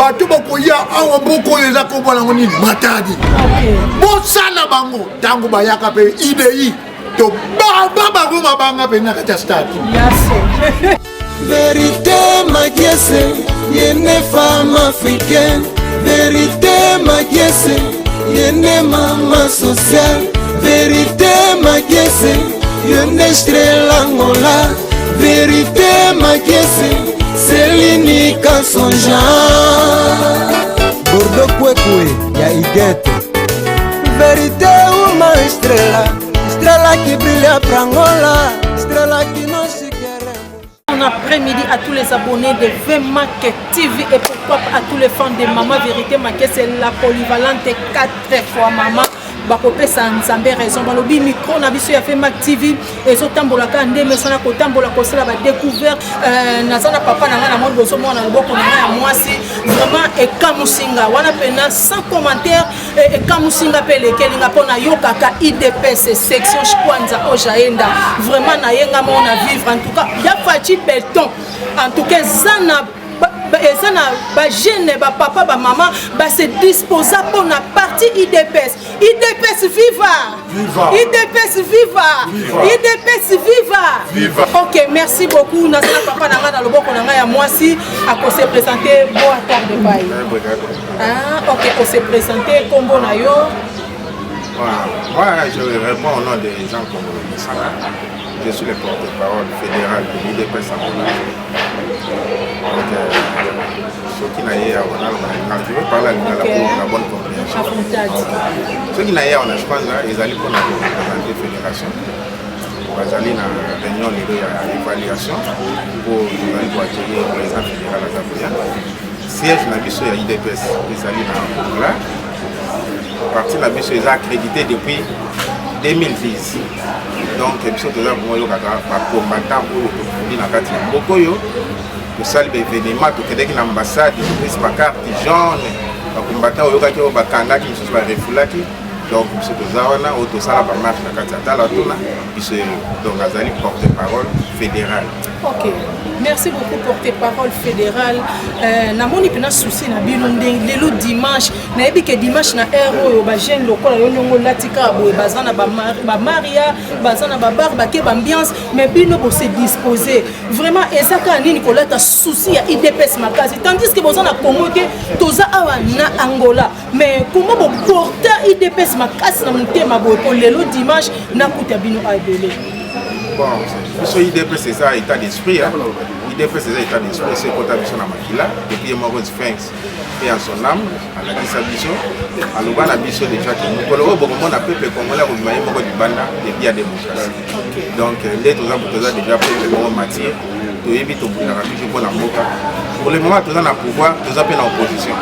bato bakoya awa mboko eza kobona ngoni matadi bosala bango tango bayaka pe IDI to baba goma banga pe na kata stade vérité ma diese yene femme africaine vérité ma diese yene mama sociale vérité ma diese yene estrela ngola vérité ma diese c'est l'unique à son genre Bordeaux Kwekwe ya Igete vérité ou ma estrela estrela qui brille à Prangola estrela qui non se Bon après-midi à tous les abonnés de VMAC TV et pourquoi pas à tous les fans de Maman Vérité Maké, c'est la polyvalente 4 fois Maman. Bakopé Sanzambe raison balobi micro na biso ya VMAC TV ezo tambola ka ndeme sana ko tambola ko sala ba découvert nazana papa na ngana mondo so mwana loboko na ya mwasi vraiment ekamusinga wana pena sans commentaire ekamusinga pele kelinga pona yokaka IDPS section kwanza ojaenda vraiment na yenga mona vivre en tout cas ya fachi béton en tout cas zana ezana ba jeune ba papa ba maman ba se disposa pour na partie IDPS viva IDPS viva IDPS viva OK merci beaucoup na sala papa na ngana loboko na ngaya mwasi ako se présenter boa tarde bay OK on se présenter combo na yo moi je réponds au nom des gens comme Sala. Je suis le porte-parole fédéral de l'IDPS à Montréal. Donc, ceux qui n'aillent pas, je veux parler pour la bonne compréhension. Ceux qui n'aillent pas, je pense, ils allaient pour la fédération. Ils allaient dans la réunion d'évaluation pour accueillir le président fédéral à Zapoya. Siège dans la mission de l'IDPS, ils allaient dans Angola. Parti de la mission, ils ont accrédité depuis 2010. Donc, je suis là pour moi, combattant pour le Nakati. Beaucoup de salles d'événements, de l'ambassade, de la carte jaune, les combattants qui ont bakanga qui sont refoulés. Donc, je suis là pour ça, la marche Nakati. Donc, Azali porte-parole fédérale. OK. Merci beaucoup porte-parole fédérale. Namoni pena souci na bilonde lelo dimanche na yebi que dimanche na héros ba jeune lokola yo nyongo latika boye bazana ba Maria bazana ba barba ke ambiance mais bino bo se disposer vraiment ezaka nini kolata souci ya IDPS makazi tandis que bozana Congo ke toza awa na Angola mais comment bo porter IDPS makazi na mutema boye ko lelo dimanche na kuta bino abele. Bon, ce IDPS c'est ça état d'esprit. IDPS c'est ça état d'esprit. C'est quand on a Makila depuis Maurice Sphinx et en son âme, à la Kissabiso, à l'Oubana Biso déjà qui nous colore beaucoup de peuple congolais au Maï Moko du Banda depuis la démocratie. Donc, les tous déjà peuple pour matière, tout évite au bout de la rapide pour la Moka. Pour le moment, tous en pouvoir, tous en opposition.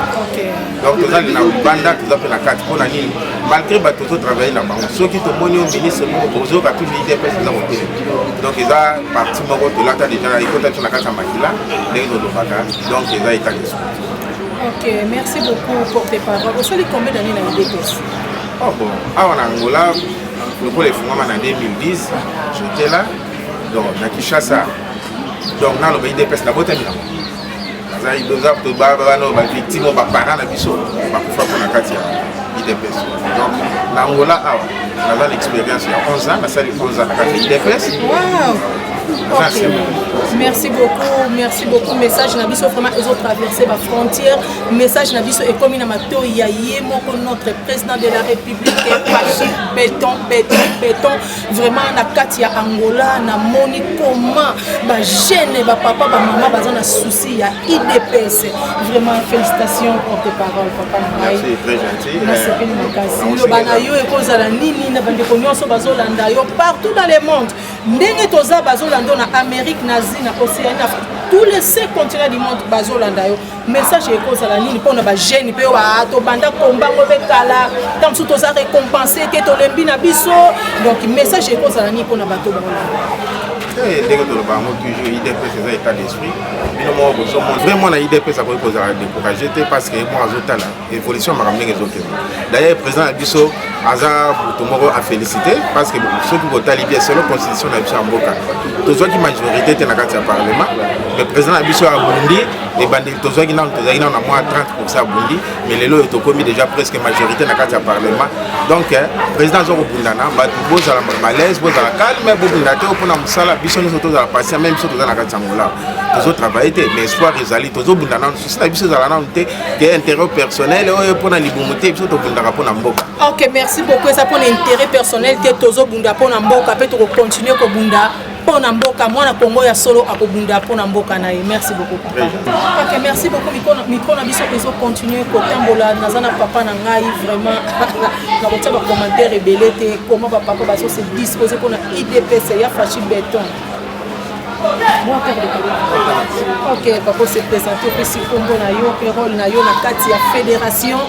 Donc, tous en Banda, tous en 4 pour la ligne. Malgré que tous travaillent là-bas, ceux qui sont venus au ministre, aux autres, à tous les IDPS, ils ont voté. Donc, ils ont parti de là, déjà, ils ont été sur la carte à Makila, les autres donc, ils ont été discutés. OK, merci beaucoup pour tes paroles. Vous savez combien d'années dans l'IDPS? Oh bon, en Angola, pour les fonds en 2010, j'étais là, donc à Kinshasa. Donc, dans le IDPS, la beauté, il y a des victimes, des parents, des bisous, IDPS. Donc, l'Angola, on a l'expérience il y a 11 ans, ça fait 11 ans, IDPS. Wow! Okay. Merci beaucoup. Message Nabiso vraiment ils ont traversé la frontière. Message Nabiso est comme Namato Yaye, notre président de la République est Pachi, béton. Vraiment na Katia Angola, na moni comment ba jeune ba papa ba maman ba na souci ya IDPS. Vraiment félicitations pour tes paroles papa. Merci, très gentil. Merci le banayo et cause la nini na bande konyoso bazolanda yo partout dans le monde. Ndenge toza bazolanda na Amérique nazi na Océanie Afrique tous les 5 continents du monde bazolanda yo message e cause la nini pona ba jeune pe wa to banda komba ngove kala tam su toza récompenser ke to lembi na biso donc message e cause la nini pona bato bazolanda dès que tu le toujours IDPS c'est état d'esprit Vraiment, la IDP, ça peut décourager parce que moi, l'évolution m'a ramené les autres. D'ailleurs, le président Abisso, Hazard, Tomoro a félicité parce que ceux qui votent Libye, c'est la constitution d'Abisso en Boka. Tous ceux qui majorité étaient dans le Parlement, le président Abisso a Burundi, et tous ceux qui ont moins 30% à Burundi, mais les lots ont commis déjà presque majorité dans le Parlement. Donc, le président Zoro Bundana, vous avez la malaise, vous avez la calme, mais vous avez la salle, vous avez la patience, même si vous avez la Angola. Tous autres travaillent, mais espoir les alliés, tous autres Bundana, c'est la vie qui est intérêt personnel, pour la liberté, et surtout Bundana pour Namboka. Ok, merci beaucoup. Ça pour l'intérêt personnel, que tous autres Bunda pour Namboka, peut-être continuer à Bunda. Pour Namboka, moi, na Congo, il y a solo à Bunda pour Namboka. Merci beaucoup, papa. Ok, merci beaucoup. Micro, na biso, ils ont continué côté Mbola, Nazana papa Nangai, vraiment. Na côté de commentaire rebellé, comment papa va se disposer pour la IDPS, il y a Fachi Béton. Ok, papa s'est présenté au petit Congo na yo, Pérol na yo, na Katia Fédération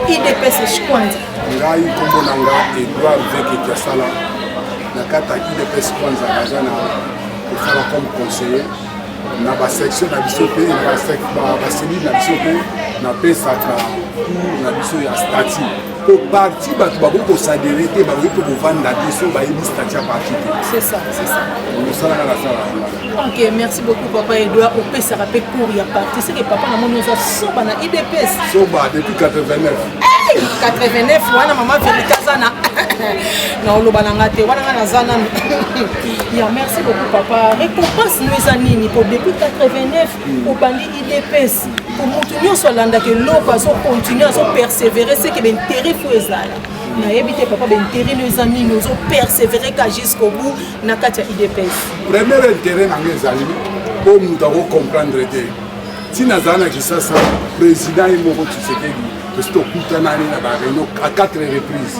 IDPS Shkwanza. Ngai Congo Nanga, Edouard Veke Kiasala. Nakata IDPS Kwanza Gazana pour faire comme conseiller. Na ba section na biso pe na ba cellule na biso pe na pesa ka na biso ya statut. Au parti batu ba ko s'adhérer te ba ko vendre biso ba yi statut à parti. C'est ça, c'est ça. Nous ça la sala. Ok, merci beaucoup papa Edouard. Au pesa rappel pour y a parti. C'est que papa na mon nous a soba na IDPS. Soba depuis 89. 89 wana maman vérité zana. Non lo bananga te wana na zana. Ya merci beaucoup papa. Récompense nous anini pour depuis 89 au bandi IDPS. Pour monter sur l'anda que l'eau va continuer à persévérer c'est que l'intérêt faut ezala. Na yebite papa l'intérêt nos amis nous ont persévérer jusqu'au bout na katia IDPS. Premier intérêt na mes amis pour nous devons comprendre te. Si nazana qui ça président et Moko Tshisekedi parce que tout à 4 reprises.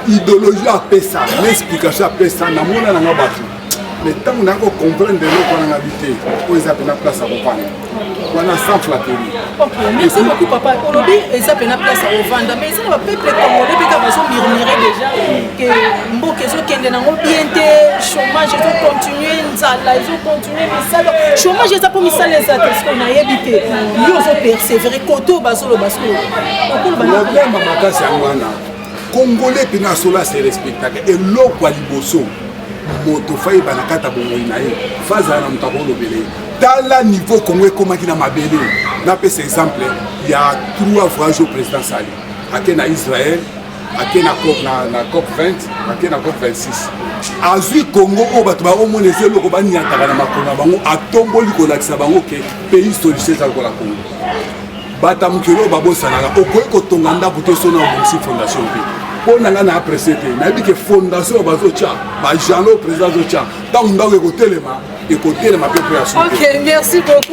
Idéologie à Pessa, l'explication à Pessa, na mona na ngabatu. Mais tant qu'on a comprendre de l'eau qu'on a habité, on a une place à reprendre. On a sans flatterie. Ok, merci beaucoup papa. Aujourd'hui, ils ont une place à revendre. Mais ils ont un peuple congolais qui a murmuré déjà que Mboka qui est dans le chômage, ils ont continué, ils ont continué. Chômage, ils ont pour misal les autres parce qu'on a habité. Ils ont persévéré. Koto, Basolo, Basolo. Le problème, c'est que Congolais, Pinasola, c'est respectable. Et l'eau, quoi, Liboso. Moto fayi banakata bongo inaye faza na mtabolo bele dans niveau Congo comme qui na mabele na pese exemple il y a 3 voyages au président Sali akena Israël akena COP 20 akena COP 26 azui Congo o bato ba omonese loko ba nyataka na makona bango atomboli ko lakisa bango ke pays solution za ko la Congo bata mukelo babosana okoy ko tonga ndako to sona o fondation pe. On a apprécié, on a dit que fondation Bazocha, Bajano, président Zocha, dans le côté ok,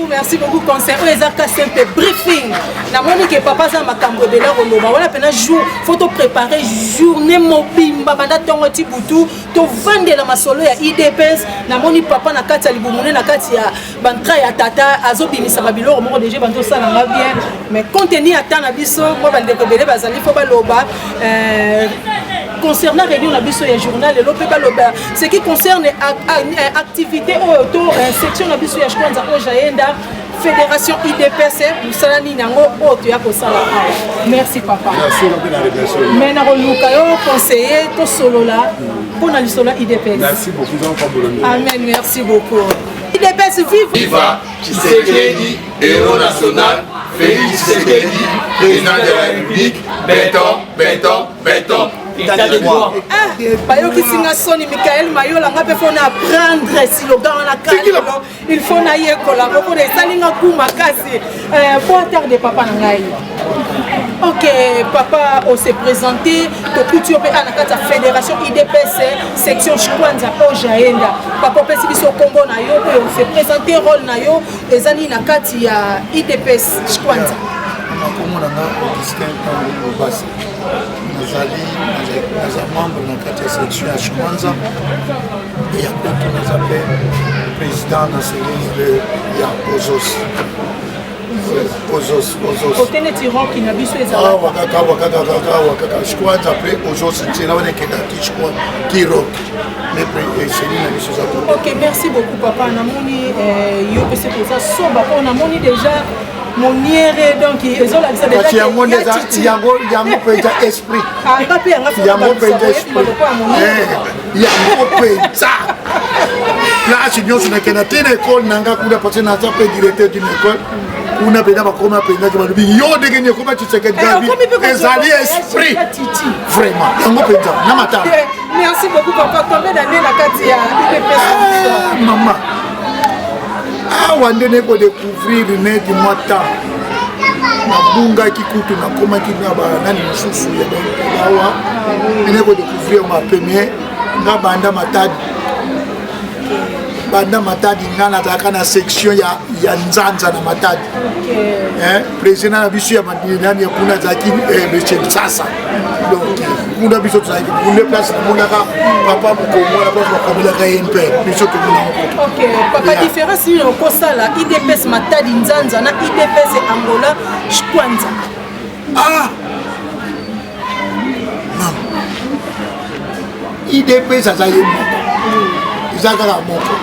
merci beaucoup, conseil. On les a cassé un peu briefing. La monnaie que papa ça m'a cambré là on va voilà pendant jour, faut te préparer journée mobimba banda tongo tibutu, to vendre la masolo ya IDPS, la monnaie papa na kati ya libumune na kati ya bantra ya tata azobimisa mabilo mo déjà banto ça na bien, mais contenu ata na biso mo bande ko belé bazali faut baloba concernant réunion la biso ya journal le pe baloba ce qui concerne activité auto section la biso ya Shkwanza Ojaenda Fédération IDPS Musalani nango auto ya kosala. Merci papa. Merci. Mais na luka yo conseiller to solo là pour na lisolo IDPS. Merci beaucoup Jean-Paul. Amen, merci beaucoup. IDPS vive. Viva Tshisekedi, héros national. Félix Tshisekedi, président de la République. Béton. Bayoki singa soni Michael Mayola ngape faut apprendre si le gars na kala il faut na yekola ko de salinga kuma kasi bon tarde papa ngai. Ok papa on s'est présenté to couture pe anakata fédération IDPS section Shkwanza Ojaenda papa pesi biso kombo na yo on s'est présenté rôle na yo ezani na kati ya IDPS Shkwanza. Comme on a Augustin Tambou-Basse. Nous sommes membres de la section à Shkwanza et après tout nous appelons président national de Yakozos. Côté les tyrans qui n'habitent pas les Ah, wakaka, je crois après aujourd'hui c'est là on est qui je crois qui rock. Ok, merci beaucoup papa. Namoni yo pese pour ça soba on a moni déjà mon nière donc ils ont la déjà parce qu'il y a mon déjà yango peut esprit. Ah, papi anga Il y a mon peut esprit. Il y a mon peut ça. Là si nous sommes dans une école nanga kuna parce que na ça peut directeur d'une école. Kuna pena bakoma pena ki balubi yo degene koma Tshisekedi Gabi ezali esprit vraiment yango pena na mata. Merci beaucoup papa. Combien d'années la kati ya IPPS maman ah wandene ko découvrir net mota na bunga kikutu na koma ki na ba nani mususu ya bawa ene ko découvrir ma premier na banda matadi ngana taka na section ya nzanza na matadi président na biso ya madinani ya kuna zaki monsieur sasa donc kuna biso zaki kuna place kuna ka papa mukomo na papa kabila ka MP biso to kuna ok papa différence ni ko sala IDPS matadi nzanza na IDPS Angola Kwanza ah IDPS azaye Zakara moko.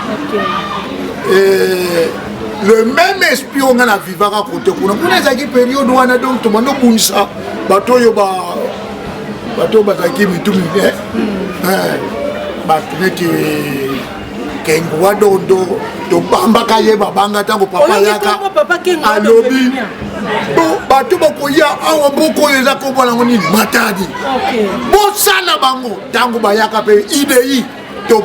Le même espion on a vivre à côté kuna zaki période wana donc to mano bunisa bato yo ba zaki mitumi bato neti kengwa dondo to bamba kaye babanga tango papa yaka alobi bo bato bakoya awa boko eza ko bona ngoni matadi bo sala bango tango bayaka pe IDI to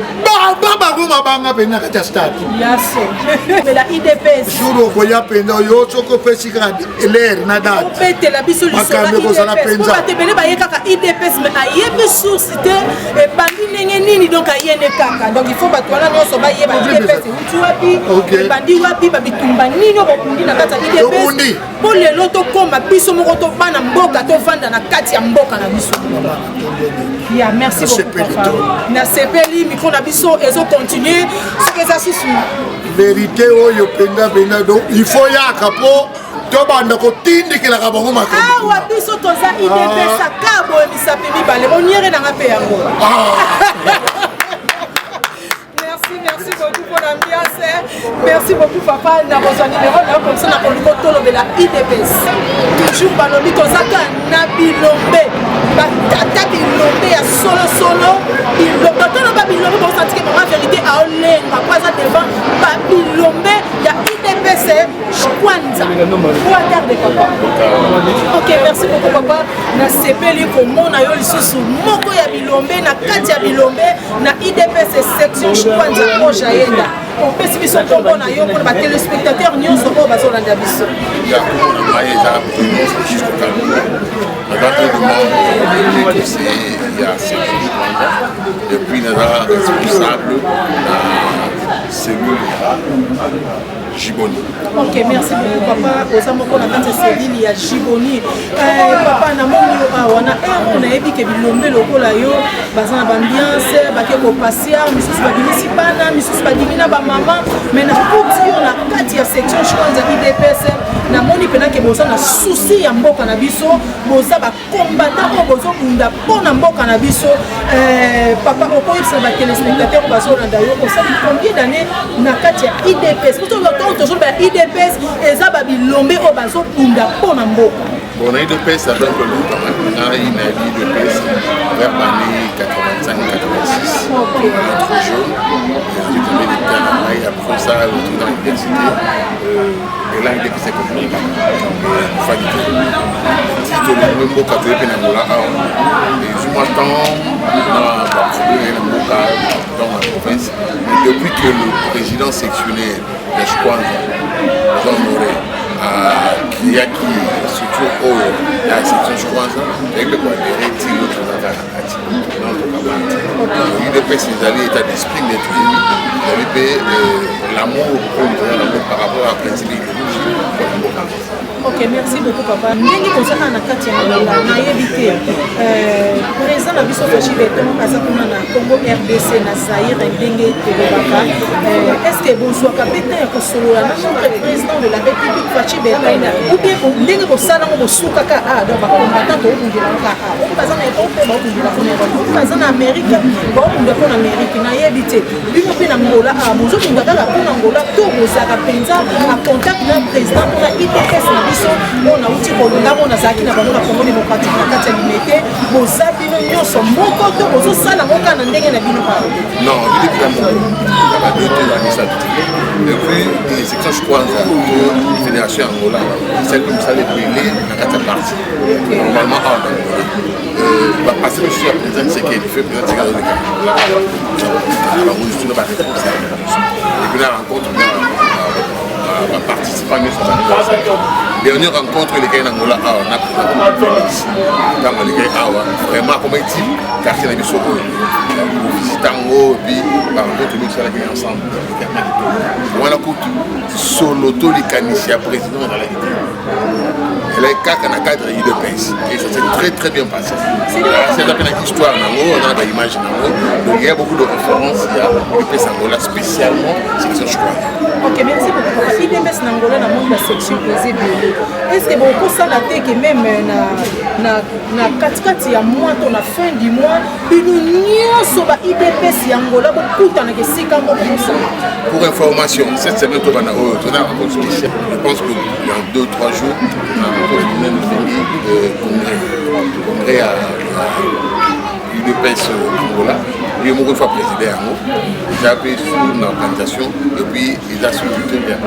baba goma banga pena kata stade yaso mais la IDPS jour koya pena yo soko pesika l'air na date pete la biso IDPS pour batebele ba yeka IDPS mais ayebe sourcité et bandi nenge nini donc ayene kaka donc il faut batwala no so ba yeba IDPS utu wapi bandi wapi ba bitumba nini bokundi na kata IDPS pour le loto koma biso moko to bana mboka to vanda na kati ya mboka na biso ya merci beaucoup na sepeli micro na biso ezo continuer ce que ça susu vérité oyo penga donc il faut yaka po to banda ko tindikela ka bango makambo ah wa biso toza IDPS akabo misapi mibale oniere na ngape yango merci beaucoup pour l'ambiance merci beaucoup papa na besoin numéro là comme ça na ko tolo de la IDPS toujours balobi tozaka na bilombe batata bilombe ya solo bilombe tolo ba bilombe pour sentir que ma vérité a olenga pas devant ba bilombe ya IDPS Kwanza pour garder papa ok merci beaucoup papa na sepeli ko mona yo lisusu moko ya bilombe na kati ya bilombe na IDPS section Kwanza o jaenda on peut se biso kombo na yo pour ba téléspectateurs nyonso ko bazolanda biso ya maïza jusqu'au calme il y a depuis nous responsable de cellule Jiboni. Ok, merci beaucoup papa. Osamoko na kati cellule ya Jiboni. Papa na moni wana on a ebi ke bilombe lokola yo bazana ba ambiance ba ke ko pasia misusu ba dimisi bana misusu ba dimina ba mama mais na kuti yo na kati ya section Kwanza IDPS na moni pena ke boza na souci ya mboka na biso boza ba combattant ko bozo bunda pona mboka na biso papa okoyisa ba téléspectateurs bazolanda yo ko sali combien d'années na kati ya IDPS toujours ba IDPS eza ba bilombe o bazo bunda pona mboka bon na IDPS ça fait un peu longtemps maintenant il a IDPS vers l'année 85-86 ok notre jeune j'ai tombé des terrains et après ça retour dans l'université et là IDPS c'est comme ça fatigué titre le mboka to pe na ngola awa et je m'attends na ba problème na mboka dans ma province mais depuis que le président sectionnaire de Kwanza Jean Moré qui a qui structure au la section Kwanza avec le quadrille qui l'autre dans la kati dans le cabinet il dépêche ses alliés état d'esprit d'être il avait l'amour par rapport à principe idéologique pour le Ok, merci beaucoup papa. Ndenge kozala na kati ya Angola nayebi te président na biso Fachi Beton aza kuna na Congo RDC na Zaïre ndenge tolobaka est-ce que bozwaka mpe ya kosolola na notre président de la République Fachi Beton ou bien ndenge bosala ngo bosukaka donc bakombatant toobungelaka kaka oyo baza na Europe mpe baobungela mpona Europe baza na Amérique baobunga mpona Amérique nayebi te bino mpe na Angola bozobunga kaka mpona Angola to bozalaka mpenza a contact na président mpona IPS na biso oyo nauti kolonga mpo nazalaki na bango na Congo démocratique na kati ya limete boza bino nyonso moko to bozosala ngo kaka na ndenge na bino kaka non depuis les sections kwanza de fédération Angola celle comme ça les brûler na kati ya parti normalement en Angola parce que je suis à président c'est qu'il fait président c'est alors on est sur la responsable et puis la rencontre va participer à notre dernière rencontre les gars en Angola on a Félix dans les gars vraiment comme dit quartier la mission tango puis par contre nous sommes là ensemble on a coûté solo to les caniciens président dans la idée elle est caca dans cadre IDPS et ça s'est très bien passé c'est une histoire on a des images donc il y a beaucoup de références il y a IDPS Angola spécialement section choix. Ok, merci beaucoup. IDPS Angola dans la section est-ce que beaucoup ça la que même na katikati ya mois to na fin du mois bino nyonso ba IDPS Angola bokutana ke sika moko mosala. Pour information, cette semaine on a un rencontre spécial. Je pense que dans 2-3 jours on a un congrès à IDPS Angola. Et moi, une fois président, j'ai appelé sur une organisation et puis ils ont suivi tout bien.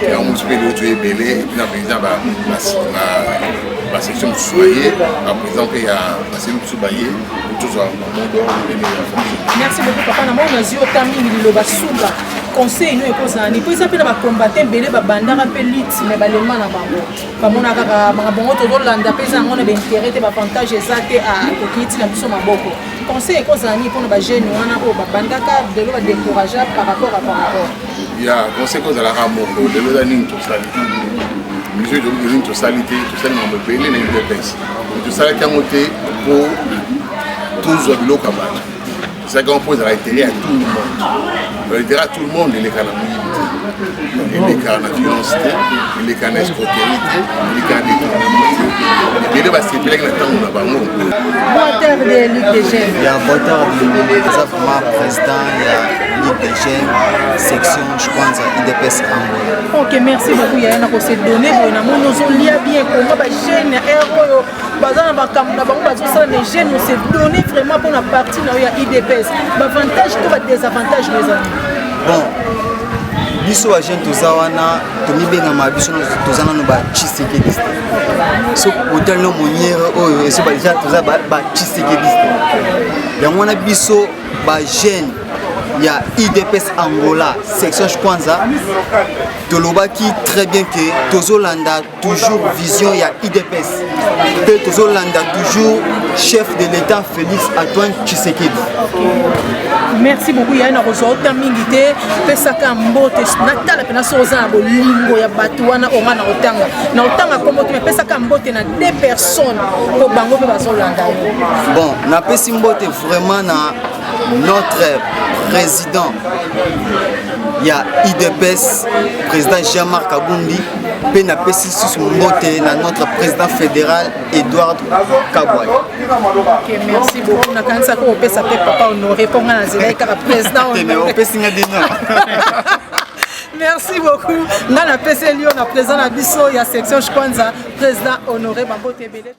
Et on m'a fait l'autre belé, et puis le président la section de soyer, par exemple, il y a la section de soyer, tout ça. Merci beaucoup, papa. On a dit autant de conseil nous ekozani po isape na ba combattant belé ba bandaka pe lutte mais ba lema na bango ba mona kaka ba bongo to dolanda pesa ngona ba intérêt te ba avantage ezate a kokiti na biso maboko conseil ekozani po na ba jeune wana o ba bandaka de lo ba décourager par rapport ya conseil kozala ka moko de lo dani to salite monsieur de lo to salite to sel mambe belé na indépendance to salite amote pour tous obilo kabata. C'est qu'on pose l'intérêt à tout le monde. L'intérêt à tout le monde, il est qu'à la mobilité, il est qu'à la violence, il est qu'à l'escroquerie, il est qu'à l'économie. Et il va se plaindre que nous avons voteur de Ligue des Jeunes. Il y a un voteur de président, il y a Ligue des Jeunes, section, je pense, IDPS Angola. Ok, merci beaucoup. Il y a un peu de données. Nous avons bien comment les jeunes, héros, les jeunes, on s'est donné vraiment pour la partie de l'IDPS. L'avantage et le désavantage, les amis. Bon, biso wa jeune tozawana tomibenga mabiso tozana no ba chisekediste. So hotel no moniere oyo eso ba déjà toza ba chisekediste. Ya mwana biso ba jeune ya IDPS Angola section Kwanza tolobaki très bien que tozolanda toujours vision ya IDPS. Pe tozolanda toujours chef de l'État Félix Antoine Tshisekedi. Merci beaucoup. Il y a une autre mingité, pesaka mbote, natala pena soza bolingo ya batuana onga na otanga. Na otanga comme tu pesaka mbote na 2 personnes au bango pe bazolanda. Bon, na pesi mbote vraiment na notre président il y a IDPS président Jean-Marc Kabundi pe na pesi sous mbote na notre président fédéral Edouard Kabouay. OK, merci beaucoup. Na kanisa ko pesa pe papa honoré pour na zela ka président honoré. Merci beaucoup. Na pesi lio na président na biso ya section Kwanza président honoré Bambote Belé.